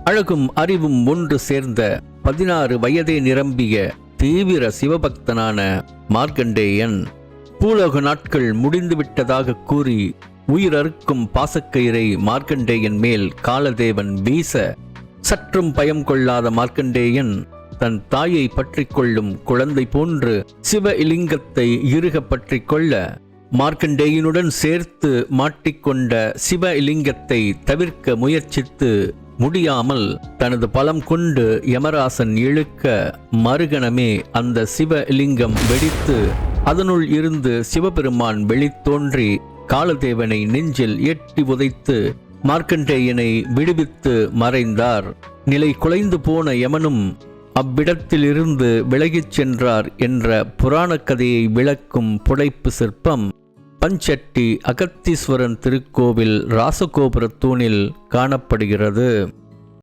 அழகும் அறிவும் ஒன்று சேர்ந்த 16 வயதே நிரம்பிய தீவிர சிவபக்தனான மார்க்கண்டேயன் பூலோக நாட்கள் முடிந்துவிட்டதாக கூறி உயிரறுக்கும் பாசக்கயிறை மார்க்கண்டேயன் மேல் காலதேவன் வீச சற்றும் பயம் கொள்ளாத மார்க்கண்டேயன் தன் தாயை பற்றி கொள்ளும் குழந்தை போன்று சிவலிங்கத்தை இறுக பற்றி கொள்ள மார்க்கண்டேயனுடன் சேர்த்து மாட்டிக்கொண்ட சிவலிங்கத்தை தவிர்க்க முயற்சித்து முடியாமல் தனது பலம் கொண்டு யமராசன் இழுக்க மறுகணமே அந்த சிவலிங்கம் வெடித்து அதனுள் இருந்து சிவபெருமான் வெளித்தோன்றி காலதேவனை நெஞ்சில் எட்டி உதைத்து மார்க்கண்டேயனை விடுவித்து மறைந்தார். நிலை குலைந்து போன யமனும் அவ்விடத்திலிருந்து விலகிச் சென்றார் என்ற புராண கதையை விளக்கும் புடைப்பு சிற்பம் பஞ்சட்டி அகத்தீஸ்வரன் திருக்கோவில் ராசகோபுர தூணில் காணப்படுகிறது.